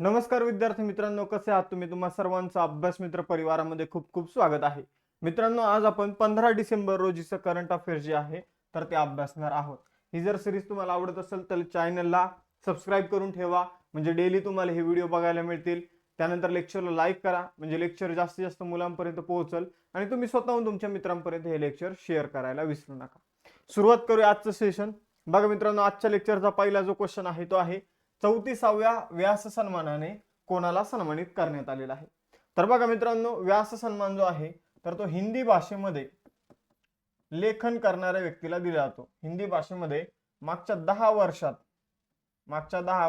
नमस्कार विद्यार्थी मित्रांनो, कसे आहात तुम्ही? तुम्हा सर्वांचं अभ्यास मित्र परिवारामध्ये खूप खूप स्वागत आहे. मित्रांनो, आज आपण 15 डिसेंबर रोजीचं करंट अफेअर जे आहे तर ते अभ्यासणार आहोत. ही जर सिरीज तुम्हाला आवडत असेल तर चॅनलला सबस्क्राईब करून ठेवा, म्हणजे डेली तुम्हाला हे व्हिडिओ बघायला मिळतील. त्यानंतर लेक्चरला लाईक करा, म्हणजे लेक्चर जास्तीत जास्त मुलांपर्यंत पोहोचल आणि तुम्ही स्वतःहून तुमच्या मित्रांपर्यंत हे लेक्चर शेअर करायला विसरू नका. सुरुवात करूया आजचं सेशन. बघा मित्रांनो, आजच्या लेक्चरचा पहिला जो क्वेश्चन आहे तो आहे 34व्या व्यास सन्मानाने कोणाला सन्मानित करण्यात आलेला आहे. तर बघा मित्रांनो, व्यास सन्मान जो आहे तर तो हिंदी भाषेमध्ये लेखन करणाऱ्या व्यक्तीला दिला जातो. हिंदी भाषेमध्ये मागच्या 10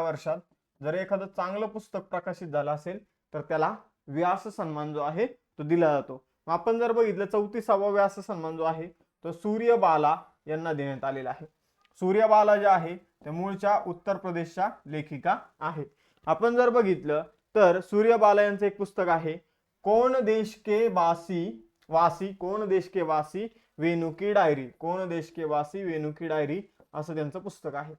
वर्षात जर एखादं चांगलं पुस्तक प्रकाशित झालं असेल तर त्याला व्यास सन्मान जो आहे तो दिला जातो. आपण जर बघितलं 34वा व्यास सन्मान जो आहे तो सूर्यबाला यांना देण्यात आलेला आहे. सूर्यबाला ज्या आहे त्या मूळच्या उत्तर प्रदेशच्या लेखिका आहेत. आपण जर बघितलं तर सूर्यबाला यांचं एक पुस्तक आहे, कौन देश के वासी कौन देश के वासी वेणु की डायरी. कौन देश के वासी वेणु की डायरी असं त्यांचं पुस्तक आहे.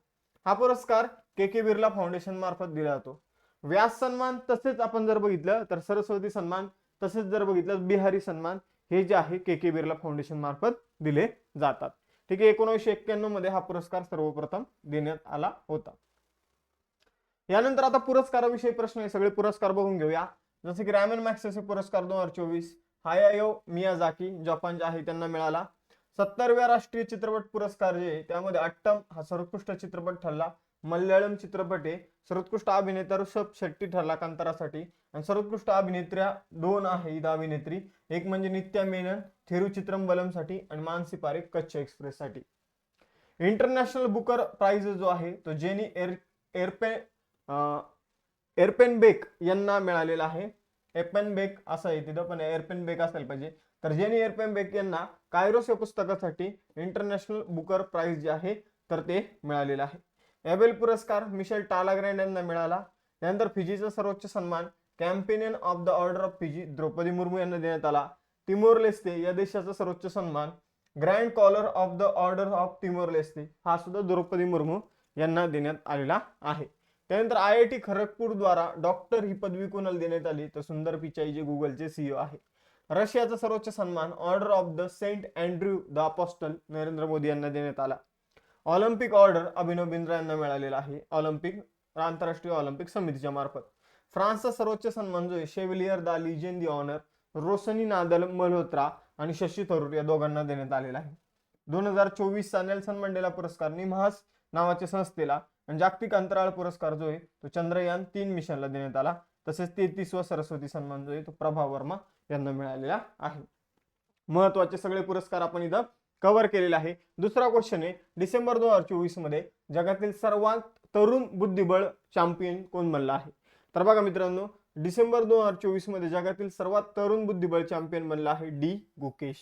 हा पुरस्कार के बिर्ला फाउंडेशन मार्फत दिला जातो. व्यास सन्मान तसेच आपण जर बघितलं तर सरस्वती सन्मान, तसेच जर बघितलं बिहारी सन्मान, हे जे आहे के बिर्ला फाउंडेशन मार्फत दिले जातात. ठीक आहे. 1991 मध्ये हा पुरस्कार सर्वप्रथम देण्यात आला होता. यानंतर आता पुरस्काराविषयी प्रश्न आहे, सगळे पुरस्कार बघून घेऊया. जसे की रॅमन मॅग्सेसे पुरस्कार 2024 हायायो मियाजाकी जपानचे आहे त्यांना मिळाला. 70व्या राष्ट्रीय चित्रपट पुरस्कार जे त्यामध्ये अट्टम हा सर्वोत्कृष्ट चित्रपट ठरला. मल्याळम चित्रपट आहे. सर्वोत्कृष्ट अभिनेता ऋषभ शेट्टी ठरला कांतारासाठी आणि सर्वोत्कृष्ट अभिनेत्र्या 2 आहे इथं अभिनेत्री, एक म्हणजे नित्या मेनन थिरुचित्रंबलम साठी आणि मानसी पारेख कच्छ एक्सप्रेस साठी. इंटरनॅशनल बुकर प्राइज जो आहे तो जेनी एरपेनबेक यांना मिळालेला आहे. एरपेनबेक असं आहे तिथं, पण एरपेनबेक असायला पाहिजे. तर जेनी एरपेनबेक यांना कायरोस या पुस्तकासाठी इंटरनॅशनल बुकर प्राइज जे आहे तर ते मिळालेलं आहे. एबेल पुरस्कार मिशेल टालाग्रँड यांना मिळाला. त्यानंतर फिजीचा सर्वोच्च सन्मान companion of the order of Fiji Droupadi Murmu यांना देण्यात आला. तिमोर लेस्ते या देशाचा सर्वोच्च सन्मान grand collar of the order of Timor Leste हा सुद्धा द्रौपदी मुर्मू यांना देण्यात आलेला आहे. त्यानंतर IIT खरगपूर द्वारा डॉक्टर ही पदवी कोणाला देण्यात आली तर सुंदर पिचाई जे गुगलचे CEO आहे. रशियाचा सर्वोच्च सन्मान order of the Saint Andrew the apostle Narendra Modi यांना देण्यात आला. ऑलिम्पिक ऑर्डर अभिनव बिंद्रा यांना मिळालेला आहे आंतरराष्ट्रीय ऑलिम्पिक समितीच्या मार्फत. फ्रान्सचा सर्वोच्च सन्मान जो आहे chevalier the legend the honour Roshni Nadar Malhotra आणि शशी थरूर या दोघांना देण्यात आलेला आहे. 2024चा नेल्सन मंडेला पुरस्कार निमहास नावाच्या संस्थेला आणि जागतिक अंतराळ पुरस्कार जो आहे तो चंद्रयान 3 मिशनला देण्यात आला. तसेच 33वा सरस्वती सन्मान जो आहे तो प्रभा वर्मा यांना मिळालेला आहे. महत्वाचे सगळे पुरस्कार आपण इथं कव्हर केलेले आहे. दुसरा क्वेश्चन आहे, डिसेंबर 2024 मध्ये जगातील सर्वात तरुण बुद्धिबळ चॅम्पियन कोण बनला आहे? तर बघा मित्रांनो, डिसेंबर 2024 मध्ये जगातील सर्वात तरुण बुद्धिबळ चॅम्पियन बनला आहे डी गुकेश.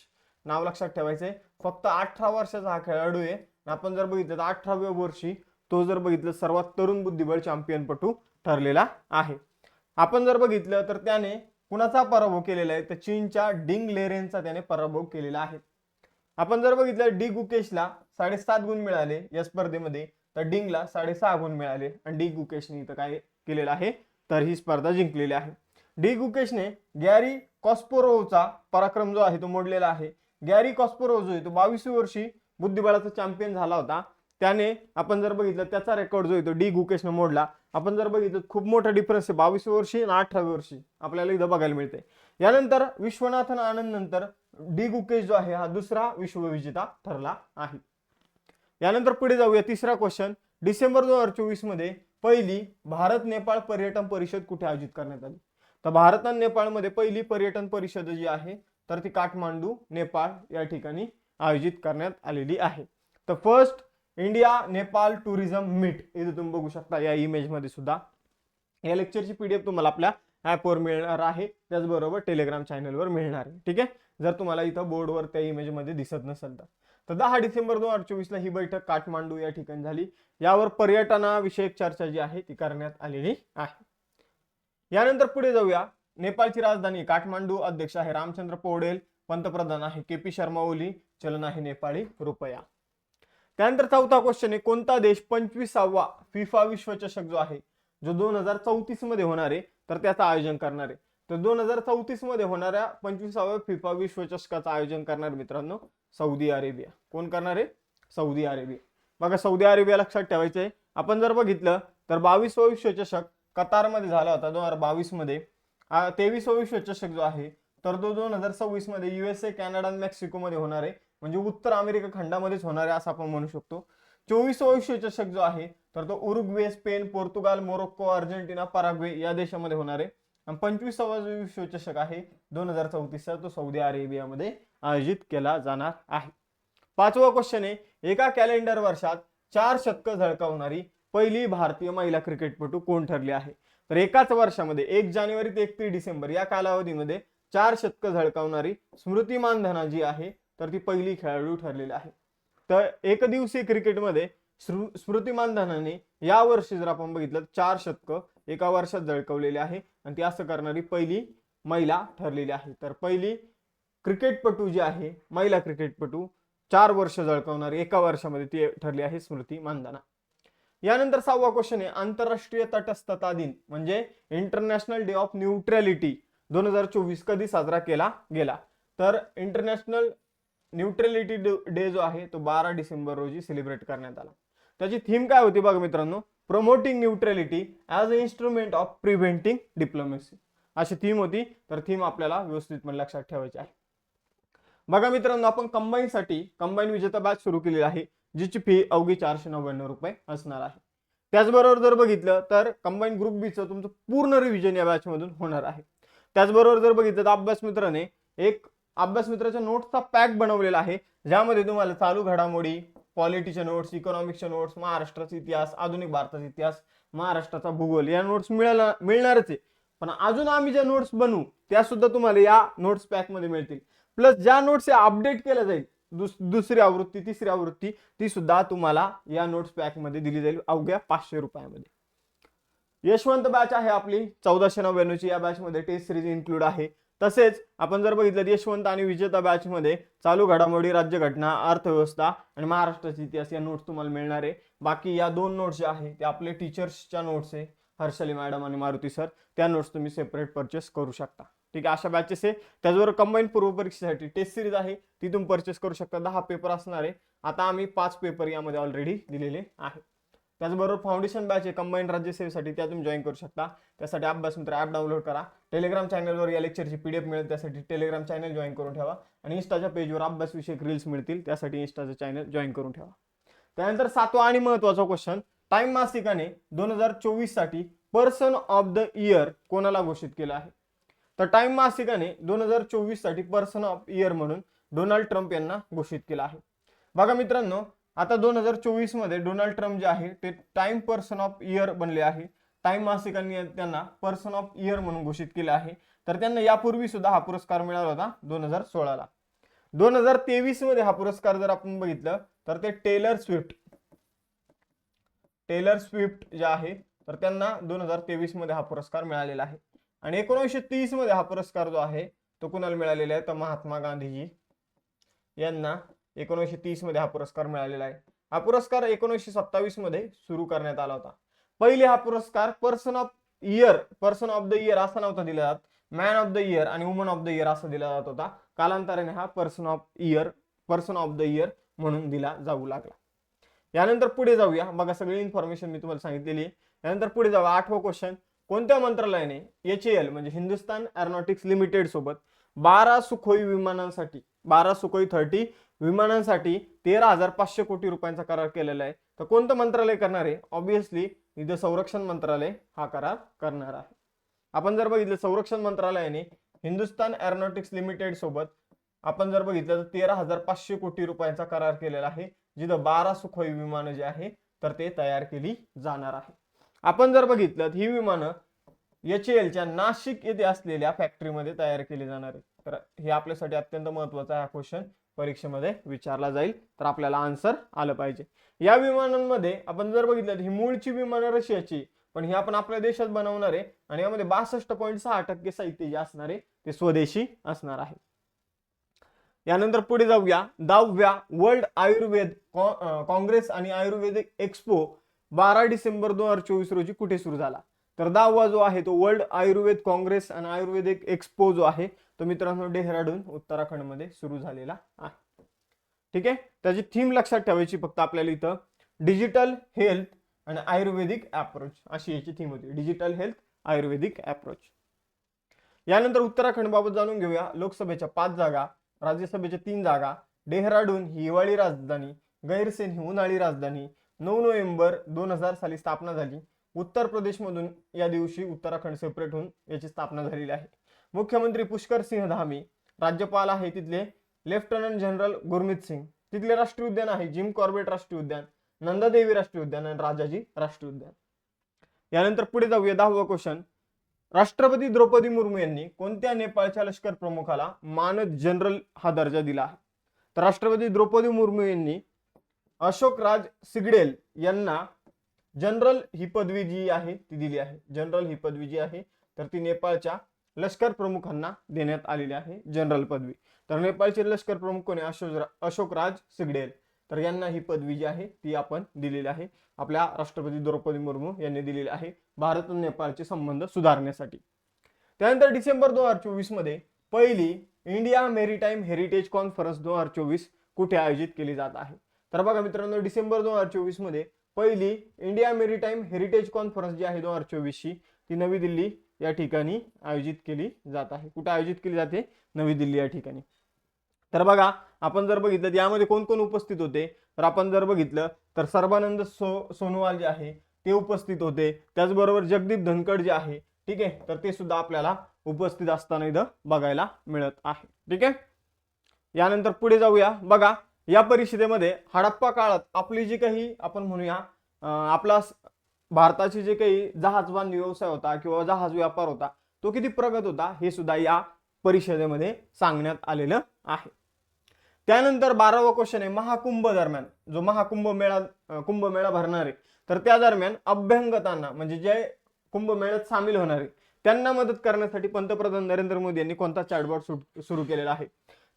नाव लक्षात ठेवायचंय. फक्त 18 वर्षाचा हा खेळाडू आहे. आपण जर बघितलं तर 18व्या वर्षी तो जर बघितलं सर्वात तरुण बुद्धिबळ चॅम्पियनपटू ठरलेला आहे. आपण जर बघितलं तर त्याने कुणाचा पराभव केलेला आहे तर चीनच्या डिंग लेरेनचा त्याने पराभव केलेला आहे. आपण जर बघितलं डी गुकेशला 7.5 गुण मिळाले या स्पर्धेमध्ये, तर डिंगला 6.5 गुण मिळाले आणि डी गुकेशने इथं काय केलेलं आहे तर ही स्पर्धा जिंकलेली आहे. डी गुकेशने गॅरी कॉस्पोरोवचा पराक्रम जो आहे तो मोडलेला आहे. गॅरी कॉस्पोरोव जो आहे तो 22व्या वर्षी बुद्धिबळाचा चॅम्पियन झाला होता. त्याने आपण जर बघितलं त्याचा रेकॉर्ड जो आहे तो डी गुकेशने मोडला. आपण जर बघितलं खूप मोठा डिफरन्स आहे 22व्या वर्षी आणि 18व्या वर्षी आपल्याला इथं बघायला मिळते. यानंतर विश्वनाथन आनंद नंतर डी गुकेश जो आहे हा दुसरा विश्वविजेता ठरला आहे. यानंतर पुढे जाऊया. तिसरा क्वेश्चन, डिसेंबर 2024 मध्ये पहिली भारत नेपाळ पर्यटन परिषद कुठे आयोजित करण्यात आली? तर भारत आणि नेपाळमध्ये पहिली पर्यटन परिषद जी आहे तर ती काठमांडू नेपाळ या ठिकाणी आयोजित करण्यात आलेली आहे. तर first India Nepal tourism meet इथे तुम्ही बघू शकता या इमेज मध्ये सुद्धा. या लेक्चरची PDF तुम्हाला आपल्या ऍपवर मिळणार आहे, त्याचबरोबर टेलिग्राम चॅनलवर मिळणार आहे. ठीक आहे, जर तुम्हाला इथं बोर्डवर त्या इमेज मध्ये दिसत नसेल तर 10 डिसेंबर 2024 ला ही बैठक काठमांडू या ठिकाणी झाली. यावर पर्यटनाविषयक चर्चा जी आहे ती करण्यात आलेली आहे. यानंतर पुढे जाऊया. नेपाळची राजधानी काठमांडू, अध्यक्ष आहे रामचंद्र पौडेल, पंतप्रधान आहे KP शर्मा ओली, चलन आहे नेपाळी रुपया. त्यानंतर चौथा क्वेश्चन आहे, कोणता देश 25वा फिफा विश्वचषक जो आहे जो 2034 मध्ये होणार आहे, तर त्याचं आयोजन करणार आहे. तर 2034 मध्ये होणाऱ्या 25व्या फिफा विश्वचषकाचं आयोजन करणार मित्रांनो सौदी अरेबिया. कोण करणार आहे? Saudi Arabia. बघा सौदी अरेबिया लक्षात ठेवायचं आहे. आपण जर बघितलं तर 22वा विश्वचषक कतारमध्ये झाला होता 2022 मध्ये. 23वा विश्वचषक जो आहे तर तो 2026 मध्ये USA, कॅनडा आणि मेक्सिको मध्ये होणार आहे, म्हणजे उत्तर अमेरिका खंडामध्येच होणार आहे असं आपण म्हणू शकतो. 24वा विश्वचषक जो आहे तर तो Uruguay, Spain, Portugal, Morocco, Argentina, Paraguay या देशामध्ये होणार आहे. आणि 25वा विश्वचषक आहे 2034चा तो सौदी अरेबियामध्ये आयोजित केला जाणार आहे. 5वा क्वेश्चन आहे, एका कॅलेंडर वर्षात 4 शतकं झळकावणारी पहिली भारतीय महिला क्रिकेटपटू कोण ठरली आहे? तर एकाच वर्षामध्ये 1 जानेवारी ते 31 डिसेंबर या कालावधीमध्ये 4 शतकं झळकावणारी स्मृती मानधना जी आहे तर ती पहिली खेळाडू ठरलेली आहे. तर एकदिवसीय क्रिकेटमध्ये स्मृती मानधनाने या वर्षी जर आपण बघितलं 4 शतकं एका वर्षात झळकवलेली आहे आणि ती असं करणारी पहिली महिला ठरलेली आहे. तर पहिली क्रिकेटपटू जी आहे, महिला क्रिकेटपटू 4 वर्ष झळकवणारी एका वर्षामध्ये ती ठरली आहे स्मृती मानधना. यानंतर 6वा क्वेश्चन आहे, आंतरराष्ट्रीय तटस्थता दिन म्हणजे इंटरनॅशनल डे ऑफ न्यूट्रॅलिटी 2024 कधी साजरा केला गेला? तर इंटरनॅशनल न्यूट्रॅलिटी डे जो आहे तो 12 डिसेंबर रोजी सेलिब्रेट करण्यात आला. त्याची थीम काय होती बघा मित्रांनो? Promoting neutrality as a instrument of preventing diplomacy अशी थीम होती. तर थीम आपल्याला व्यवस्थितपणे लक्षात ठेवायची आहे. बघा मित्रांनो, आपण कंबाईन विजेता बॅच सुरू केलेली आहे, जिची फी अवघी 499 रुपये असणार आहे. त्याचबरोबर जर बघितलं तर कंबाईन ग्रुप बीचं तुमचं पूर्ण रिव्हिजन या बॅच मधून होणार आहे. त्याचबरोबर जर बघितलं तर अभ्यास मित्राने एक अभ्यास मित्राच्या नोट्सचा पॅक बनवलेला आहे, ज्यामध्ये तुम्हाला चालू घडामोडी, पॉलिटीचे नोट्स, इकॉनॉमिक्सचे नोट्स, महाराष्ट्राचा इतिहास, आधुनिक भारताचा इतिहास, महाराष्ट्राचा भूगोल या नोट्स मिळणारच आहे. पण अजून आम्ही ज्या नोट्स बनवू त्या सुद्धा तुम्हाला या नोट्स पॅक मध्ये मिळतील. प्लस ज्या नोट्स अपडेट केल्या जाईल दुसरी आवृत्ती, तिसरी आवृत्ती, ती सुद्धा तुम्हाला या नोट्स पॅक मध्ये दिली जाईल अवघ्या 500 रुपयामध्ये. यशवंत बॅच आहे आपली 1499 ची. या बॅच मध्ये टेस्ट सिरीज इन्क्लूड आहे. तसेच आपण जर बघितलं यशवंत आणि विजेता बॅच मध्ये चालू घडामोडी, राज्यघटना, अर्थव्यवस्था आणि महाराष्ट्राचा इतिहास या नोट्स तुम्हाला मिळणार आहे. बाकी या 2 नोट्स ज्या आहेत ते आपले टीचर्सच्या नोट्स आहे, हर्षली मॅडम आणि मारुती सर, त्या नोट्स तुम्ही सेपरेट परचेस करू शकता. ठीक आहे, अशा बॅचेस आहे. त्याचबरोबर कंबाईन पूर्व परीक्षेसाठी टेस्ट सिरीज आहे, ती तुम्ही परचेस करू शकता. 10 पेपर असणार आहे. आता आम्ही 5 पेपर यामध्ये ऑलरेडी दिलेले आहेत. त्याचबरोबर फाउंडेशन बॅच आहे कंबाईन राज्यसेवेसाठी, त्या तुम्ही जॉईन करू शकता. त्यासाठी अभ्यास मित्र ॲप डाउनलोड करा. टेलिग्राम चॅनलवर या लेक्चरची PDF मिळेल, त्यासाठी टेलिग्राम चॅनल जॉईन करून ठेवा. आणि इंस्टाच्या पेजवर अभ्यास विषयक रील्स मिळतील, त्यासाठी इंस्टाचं चॅनल जॉईन करून ठेवा. त्यानंतर 7वा आणि महत्त्वाचा क्वेश्चन, टाइम मासिकाने 2024 साठी पर्सन ऑफ द इयर कोणाला घोषित केलं आहे? तर टाइम मासिकाने 2024 साठी पर्सन ऑफ इयर म्हणून डोनाल्ड ट्रम्प यांना घोषित केलं आहे. बघा मित्रांनो, आता 2024 मध्ये डोनाल्ड ट्रम्प जे आहे ते टाइम पर्सन ऑफ इयर बनले आहे. टाइम मासिकांनी त्यांना पर्सन ऑफ इयर म्हणून घोषित केले आहे. तर त्यांना यापूर्वी सुद्धा हा पुरस्कार मिळाला होता 2016 ला. 2023 मध्ये हा पुरस्कार जर आपण बघितलं तर ते टेलर स्विफ्ट जे आहे तर त्यांना 2023 मध्ये हा पुरस्कार मिळालेला आहे. आणि 1930 मध्ये हा पुरस्कार जो आहे तो कुणाला मिळालेला आहे? तर महात्मा गांधीजी यांना 1930 मध्ये हा पुरस्कार मिळालेला आहे. हा पुरस्कार 1927 मध्ये सुरू करण्यात आला होता. पहिले हा पुरस्कार पर्सन ऑफ द इयर असा नव्हता दिला जात, मॅन ऑफ द इयर आणि वुमन ऑफ द इयर असा दिला जात होता. कालांतराने हा पर्सन ऑफ द इयर म्हणून दिला जाऊ लागला. यानंतर पुढे जाऊया. बघा सगळी इन्फॉर्मेशन मी तुम्हाला सांगितलेली आहे. यानंतर पुढे जाऊया. 8वा क्वेश्चन, कोणत्या मंत्रालयाने HAL म्हणजे हिंदुस्तान एरोनॉटिक्स लिमिटेड सोबत 12 सुखोई 30 विमानांसाठी 13,500 कोटी रुपयांचा करार केलेला आहे? तर कोणतं मंत्रालय करणार आहे? ऑब्विसली इथे संरक्षण मंत्रालय हा करार करणार आहे. आपण जर बघितलं संरक्षण मंत्रालयाने हिंदुस्तान एरोनॉटिक्स लिमिटेड सोबत आपण जर बघितलं तर 13,500 कोटी रुपयांचा करार केलेला आहे, जिथं 12 सुखोई विमानं जे आहे तर ते तयार केली जाणार आहे. आपण जर बघितलं ही विमानं HALच्या नाशिक येथे असलेल्या फॅक्टरीमध्ये तयार केली जाणार आहे. तर हे आपल्यासाठी अत्यंत महत्त्वाचा हा क्वेश्चन परीक्षेमध्ये विचारला जाईल, तर आपल्याला आन्सर आलं पाहिजे. या विमानांमध्ये आपण जर बघितलं ही मूळची विमानं रशियाची, पण ही आपण आपल्या देशात बनवणार आहे आणि यामध्ये 62.6% साहित्य जे असणार आहे ते स्वदेशी असणार आहे. यानंतर पुढे जाऊया. 10व्या वर्ल्ड आयुर्वेद काँग्रेस आणि आयुर्वेदिक एक्सपो 12 डिसेंबर 2024 रोजी कुठे सुरू झाला? तर 10वा जो आहे तो वर्ल्ड आयुर्वेद काँग्रेस आणि आयुर्वेदिक एक्सपो जो आहे तो मित्रांनो डेहराडून उत्तराखंड मध्ये सुरू झालेला आहे. ठीक आहे, त्याची थीम लक्षात ठेवायची फक्त आपल्याला इथं डिजिटल हेल्थ आणि आयुर्वेदिक अप्रोच अशी याची थीम होती, डिजिटल हेल्थ आयुर्वेदिक अप्रोच. यानंतर उत्तराखंड बाबत जाणून घेऊया. लोकसभेच्या 5 जागा, राज्यसभेच्या 3 जागा. डेहराडून ही हिवाळी राजधानी, गैरसेन ही उन्हाळी राजधानी. 9 नोव्हेंबर 2000 साली स्थापना झाली. उत्तर प्रदेशमधून या दिवशी उत्तराखंड सेपरेट होऊन याची स्थापना झालेली आहे. मुख्यमंत्री पुष्कर सिंह धामी. राज्यपाल आहे तिथले लेफ्टनंट जनरल गुरमीत सिंग. तिथले राष्ट्रीय उद्यान आहे जिम कॉर्बेट राष्ट्रीय उद्यान, नंदादेवी राष्ट्रीय उद्यान आणि राजाजी राष्ट्रीय उद्यान. यानंतर पुढे जाऊया. 10वा क्वेश्चन. राष्ट्रपती द्रौपदी मुर्मू यांनी कोणत्या नेपाळच्या लष्कर प्रमुखाला मानद जनरल हा दर्जा दिला आहे? तर राष्ट्रपती द्रौपदी मुर्मू यांनी अशोक राज सिगडेल यांना जनरल ही पदवी जी आहे ती दिली आहे. जनरल ही पदवी जी आहे तर ती नेपाळच्या लष्कर प्रमुखांना देण्यात आलेली आहे जनरल पदवी. तर नेपाळचे लष्कर प्रमुख कोणी? अशोक राज सिगडेल. तर यांना ही पदवी जी आहे ती आपण दिलेली आहे, आपल्या राष्ट्रपती द्रौपदी मुर्मू यांनी दिलेली आहे भारत आणि नेपाळचे संबंध सुधारण्यासाठी. त्यानंतर डिसेंबर 2024 मध्ये पहिली इंडिया मेरीटाईम हेरिटेज कॉन्फरन्स 2024 कुठे आयोजित केली जात आहे? तर बघा मित्रांनो, डिसेंबर 2024 मध्ये पहिली इंडिया मेरीटाईम हेरिटेज कॉन्फरन्स जी आहे 2024 ची ती नवी दिल्ली या ठिकाणी आयोजित केली जात आहे. कुठे आयोजित केली जाते? नवी दिल्ली या ठिकाणी. तर बघा आपण जर बघितलं यामध्ये कोण कोण उपस्थित होते, तर आपण जर बघितलं तर सर्बानंद सोनोवाल जे आहे ते उपस्थित होते. त्याचबरोबर जगदीप धनखड जे आहे, ठीक आहे, तर ते सुद्धा आपल्याला उपस्थित असताना इथं बघायला मिळत आहे. ठीक आहे, यानंतर पुढे जाऊया. बघा या परिषदेमध्ये हडप्पा काळात आपली जी काही आपण म्हणूया आपला भारताची जे काही जहाजबांधणी व्यवसाय होता किंवा जहाज व्यापार होता तो किती प्रगत होता हे सुद्धा या परिषदेमध्ये सांगण्यात आलेलं आहे. त्यानंतर 12वा क्वेश्चन आहे. महाकुंभ दरम्यान जो कुंभमेळा भरणार आहे तर त्या दरम्यान अभ्यंगतांना म्हणजे जे कुंभमेळ्यात सामील होणार आहे त्यांना मदत करण्यासाठी पंतप्रधान नरेंद्र मोदी यांनी कोणता चॅटबॉट सुरू केलेला आहे?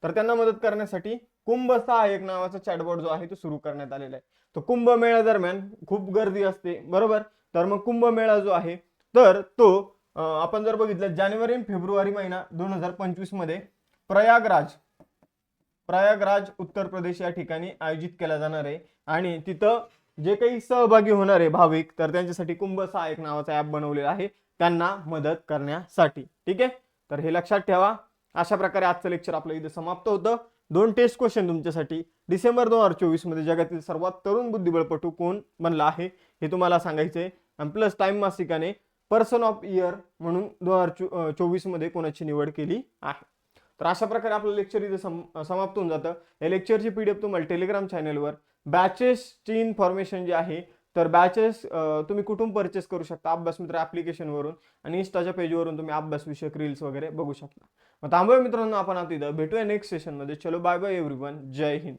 तर त्यांना मदत करण्यासाठी कुंभ सहाय्यक नावाचा चॅटबॉट जो आहे तो सुरू करण्यात आलेला आहे. तो कुंभमेळा दरम्यान खूप गर्दी असते बरोबर, तर मग कुंभमेळा जो आहे तर तो आपण जर बघितलं जानेवारी फेब्रुवारी महिना 2025 मध्ये प्रयागराज उत्तर प्रदेश या ठिकाणी आयोजित केला जाणार आहे. आणि तिथं जे काही सहभागी होणार आहे भाविक तर त्यांच्यासाठी कुंभ सहाय्यक नावाचा ऍप बनवलेला आहे त्यांना मदत करण्यासाठी. ठीक आहे, तर हे लक्षात ठेवा. अशा प्रकारे आजचं लेक्चर आपलं इथं समाप्त होतं. 2 टेस्ट क्वेश्चन तुमच्यासाठी. डिसेंबर 2024 मध्ये जगातील सर्वात तरुण बुद्धिबळपटू कोण बनला आहे हे तुम्हाला सांगायचंय. आणि प्लस टाइम मासिकाने पर्सन ऑफ इयर म्हणून 2024 मध्ये कोणाची निवड केली आहे. तर अशा प्रकारे आपलं लेक्चर इथे समाप्त होऊन जातं. या लेक्चरची पीडीएफ तुम्हाला टेलिग्राम चॅनलवर बॅचेसची इन्फॉर्मेशन जी आहे तर बॅचेस तुम्ही कुठून परचेस करू शकता? अभ्यास मित्र ऍप्लिकेशनवरून आणि इंस्टाच्या पेजवरून तुम्ही अभ्यास विषयक रील्स वगैरे बघू शकता. मग थांबूया मित्रांनो आपण आता इथं भेटूया नेक्स्ट सेशनमध्ये. चलो बाय बाय एव्हरीवन, जय हिंद.